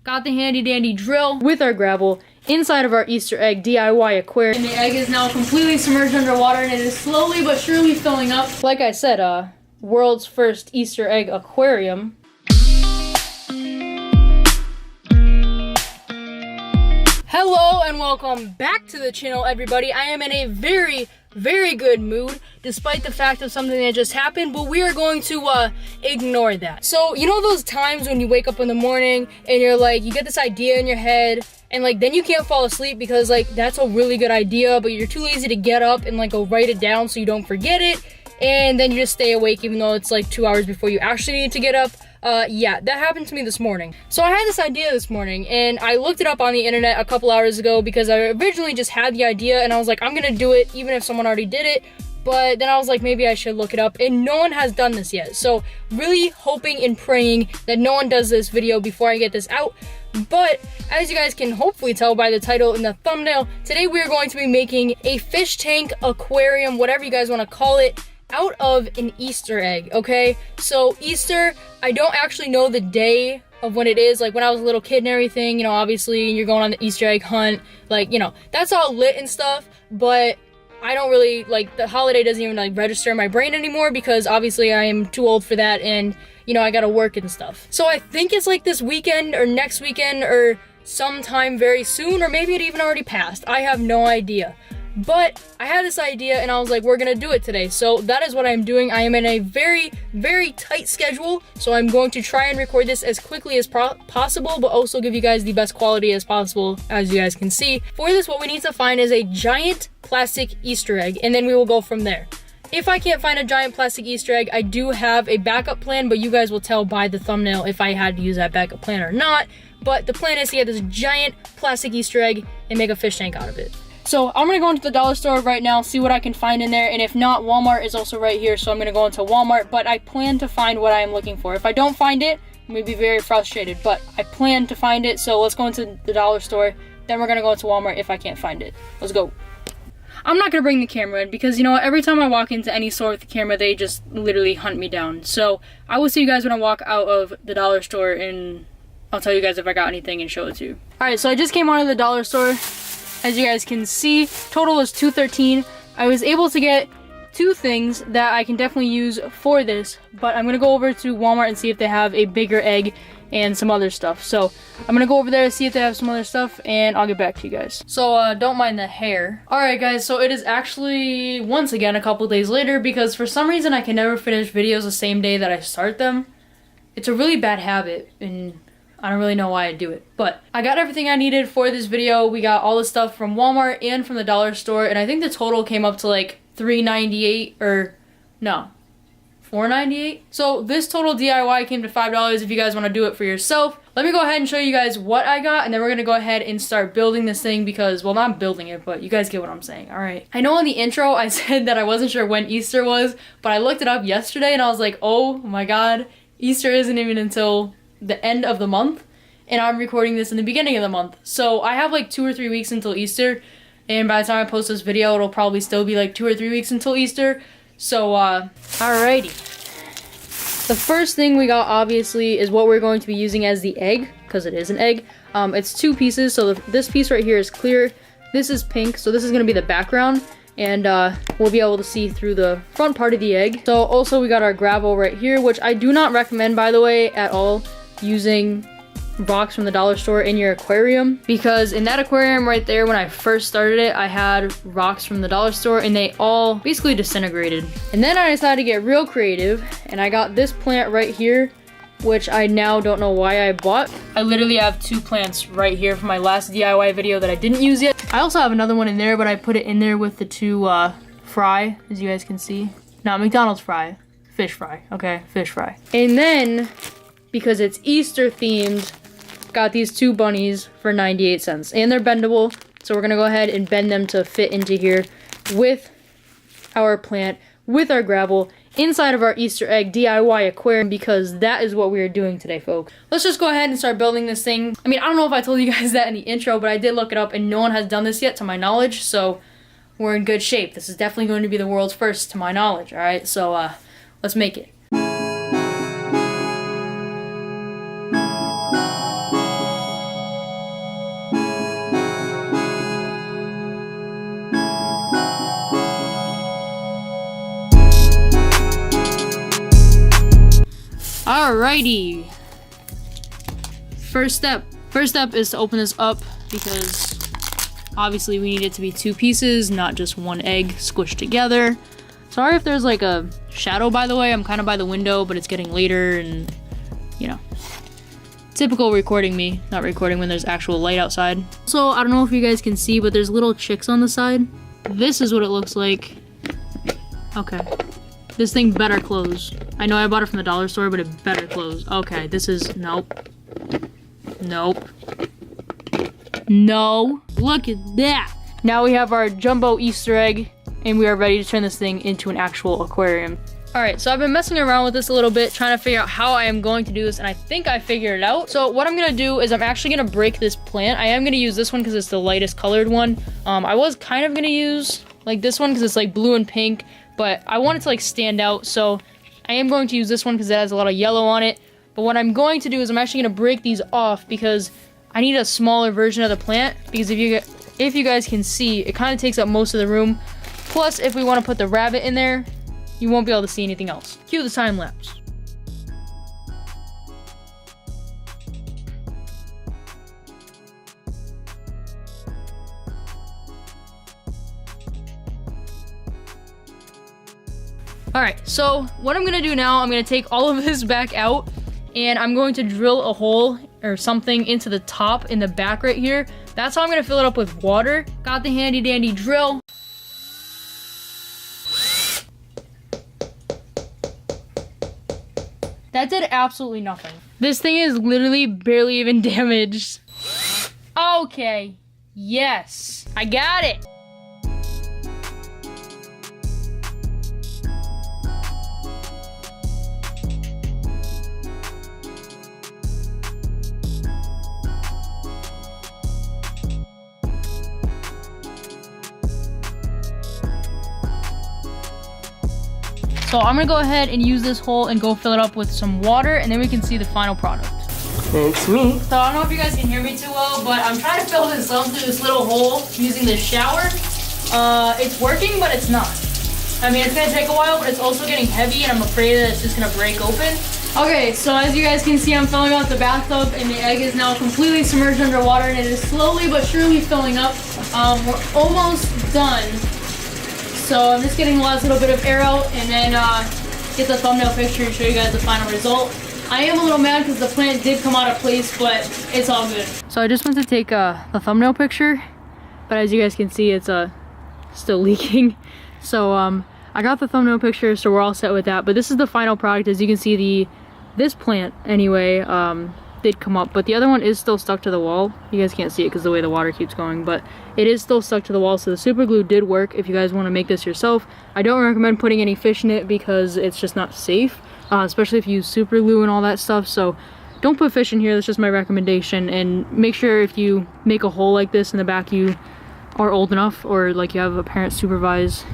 got the handy dandy drill with our gravel inside of our Easter egg DIY aquarium. And the egg is now completely submerged underwater and it is slowly but surely filling up. Like I said, world's first Easter egg aquarium. Hello and welcome back to the channel, everybody. I am in a very good mood, despite the fact of something that just happened, but we are going to ignore that. So, you know those times when you wake up in the morning and you're like, you get this idea in your head, and like then you can't fall asleep because like that's a really good idea, but you're too lazy to get up and like go write it down so you don't forget it, and then you just stay awake even though it's like 2 hours before you actually need to get up. Yeah, that happened to me this morning. So I had this idea this morning, and I looked it up on the internet a couple hours ago because I originally just had the idea, and I was like, I'm gonna do it even if someone already did it. But then I was like, maybe I should look it up, and no one has done this yet. So really hoping and praying that no one does this video before I get this out. But as you guys can hopefully tell by the title and the thumbnail, today we are going to be making a fish tank, aquarium, whatever you guys want to call it, out of an Easter egg, okay? So Easter, I don't actually know the day of when it is. Like when I was a little kid and everything, you know, obviously you're going on the Easter egg hunt, like, you know, that's all lit and stuff, but I don't really, like, the holiday doesn't even like register in my brain anymore because obviously I am too old for that, and you know, I gotta work and stuff. So I think it's like this weekend or next weekend or sometime very soon, or maybe it even already passed. I have no idea. But I had this idea and I was like, we're gonna do it today. So that is what I'm doing. I am in a very tight schedule. So I'm going to try and record this as quickly as possible, but also give you guys the best quality as possible, as you guys can see. For this, what we need to find is a giant plastic Easter egg, and then we will go from there. If I can't find a giant plastic Easter egg, I do have a backup plan, but you guys will tell by the thumbnail if I had to use that backup plan or not. But the plan is to get this giant plastic Easter egg and make a fish tank out of it. So I'm gonna go into the dollar store right now, see what I can find in there, and if not, Walmart is also right here, so I'm gonna go into Walmart, but I plan to find what I am looking for. If I don't find it, I'm gonna be very frustrated, but I plan to find it, so let's go into the dollar store, then we're gonna go into Walmart if I can't find it. Let's go. I'm not gonna bring the camera in because, you know what, every time I walk into any store with the camera, they just literally hunt me down. So I will see you guys when I walk out of the dollar store, and I'll tell you guys if I got anything and show it to you. Alright, so I just came out of the dollar store. As you guys can see, total is $2.13. I was able to get two things that I can definitely use for this, but I'm gonna go over to Walmart and see if they have a bigger egg and some other stuff. So I'm gonna go over there, see if they have some other stuff, and I'll get back to you guys. So don't mind the hair. Alright guys, so it is actually once again a couple days later because for some reason I can never finish videos the same day that I start them. It's a really bad habit, and I don't really know why I do it, but I got everything I needed for this video. We got all the stuff from Walmart and from the dollar store, and I think the total came up to like $3.98 or no, $4.98. So this total DIY came to $5 if you guys want to do it for yourself. Let me go ahead and show you guys what I got, and then we're gonna go ahead and start building this thing because, well, not building it, but you guys get what I'm saying. All right. I know in the intro I said that I wasn't sure when Easter was, but I looked it up yesterday and I was like, oh my God, Easter isn't even until the end of the month, and I'm recording this in the beginning of the month, so I have like 2 or 3 weeks until Easter, and by the time I post this video it'll probably still be like 2 or 3 weeks until Easter. So alrighty, the first thing we got obviously is what we're going to be using as the egg, because it is an egg. It's 2 pieces, so this piece right here is clear, this is pink, so this is going to be the background, and we'll be able to see through the front part of the egg. So also we got our gravel right here, which I do not recommend, by the way, at all using rocks from the dollar store in your aquarium, because in that aquarium right there, when I first started it, I had rocks from the dollar store and they all basically disintegrated. And then I decided to get real creative, and I got this plant right here, which I now don't know why I bought. I literally have 2 plants right here from my last DIY video that I didn't use yet. I also have another one in there, but I put it in there with the 2 fry, as you guys can see. Not McDonald's fry, fish fry, okay, fish fry. And then, because it's Easter themed, got these 2 bunnies for 98 cents, and they're bendable, so we're gonna go ahead and bend them to fit into here with our plant, with our gravel, inside of our Easter egg DIY aquarium, because that is what we are doing today, folks. Let's just go ahead and start building this thing. I mean, I don't know if I told you guys that in the intro, but I did look it up, and no one has done this yet to my knowledge, so we're in good shape. This is definitely going to be the world's first to my knowledge, alright? So let's make it. Alrighty. First step is to open this up because obviously we need it to be 2 pieces, not just 1 egg squished together. Sorry if there's like a shadow, by the way. I'm kind of by the window, but it's getting later and, you know, typical recording me, not recording when there's actual light outside. So I don't know if you guys can see, but there's little chicks on the side. This is what it looks like. Okay. This thing better close. I know I bought it from the dollar store, but it better close. Okay, this is, nope. Nope. No. Look at that. Now we have our jumbo Easter egg, and we are ready to turn this thing into an actual aquarium. Alright, so I've been messing around with this a little bit, trying to figure out how I am going to do this, and I think I figured it out. So what I'm going to do is I'm actually going to break this plant. I am going to use this one because it's the lightest colored one. I was kind of going to use like this one because it's like blue and pink, but I want it to like stand out, so I am going to use this one because it has a lot of yellow on it. But what I'm going to do is I'm actually going to break these off because I need a smaller version of the plant, because if you guys can see, it kind of takes up most of the room. Plus, if we want to put the rabbit in there, you won't be able to see anything else. Cue the time lapse. Alright, so what I'm gonna do now, I'm gonna take all of this back out, and I'm going to drill a hole or something into the top in the back right here. That's how I'm gonna fill it up with water. Got the handy dandy drill. That did absolutely nothing. This thing is literally barely even damaged. Okay, yes, I got it. So I'm gonna go ahead and use this hole and go fill it up with some water, and then we can see the final product. It's me. So I don't know if you guys can hear me too well, but I'm trying to fill this up through this little hole using the shower. It's working, but it's not. I mean, it's gonna take a while, but it's also getting heavy, and I'm afraid that it's just gonna break open. Okay, so as you guys can see, I'm filling up the bathtub, and the egg is now completely submerged underwater, and it is slowly but surely filling up. We're almost done. So I'm just getting the last little bit of air out, and then get the thumbnail picture and show you guys the final result. I am a little mad because the plant did come out of place, but it's all good. So I just went to take the thumbnail picture, but as you guys can see, it's still leaking. So I got the thumbnail picture, so we're all set with that. But this is the final product. As you can see, this plant anyway did come up, but the other one is still stuck to the wall. You guys can't see it because the way the water keeps going, but it is still stuck to the wall, so the super glue did work. If you guys want to make this yourself, I don't recommend putting any fish in it because it's just not safe, especially if you use super glue and all that stuff. So don't put fish in here. That's just my recommendation. And make sure if you make a hole like this in the back, you are old enough, or like you have a parent supervise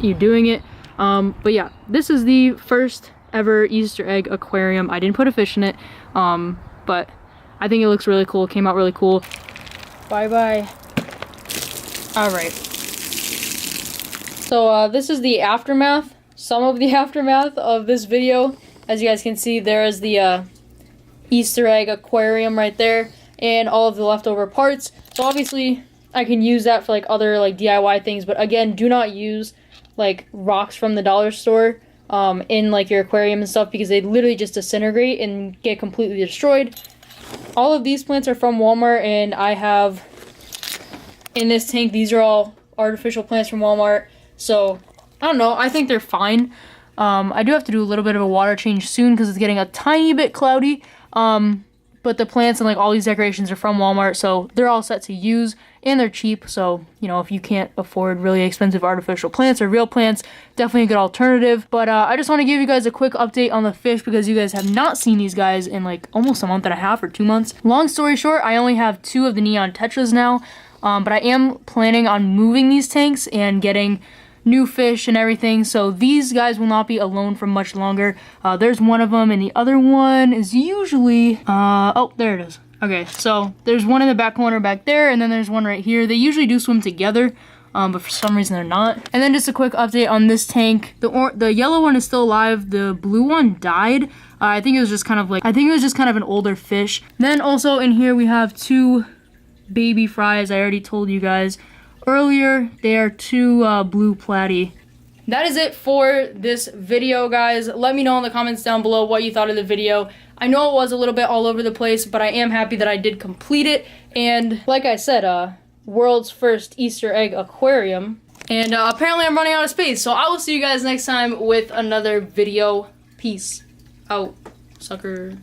you doing it. But yeah, this is the first ever Easter egg aquarium. I didn't put a fish in it, but I think it looks really cool. It came out really cool. Bye bye. All right. So this is the aftermath, some of the aftermath of this video. As you guys can see, there is the Easter egg aquarium right there, and all of the leftover parts. So obviously I can use that for like other like DIY things, but again, do not use like rocks from the dollar store in like your aquarium and stuff, because they literally just disintegrate and get completely destroyed. All of these plants are from Walmart, and I have in this tank, these are all artificial plants from Walmart. So I don't know, I think they're fine. I do have to do a little bit of a water change soon because it's getting a tiny bit cloudy. But the plants and like all these decorations are from Walmart, so they're all set to use, and they're cheap. So, you know, if you can't afford really expensive artificial plants or real plants, definitely a good alternative. But I just want to give you guys a quick update on the fish, because you guys have not seen these guys in like almost a month and a half or 2 months. Long story short, I only have 2 of the neon tetras now, but I am planning on moving these tanks and getting new fish and everything, so these guys will not be alone for much longer. There's one of them, and the other one is usually oh, there it is. Okay, so there's one in the back corner back there, and then there's one right here. They usually do swim together, but for some reason they're not. And then just a quick update on this tank. The yellow one is still alive. The blue one died. I think it was just kind of an older fish. Then also in here we have 2 baby fries. I already told you guys earlier. They are 2 blue platy. That is it for this video, guys. Let me know in the comments down below what you thought of the video. I know it was a little bit all over the place, but I am happy that I did complete it. And like I said, world's first Easter egg aquarium. And apparently I'm running out of space, so I will see you guys next time with another video. Peace out, sucker.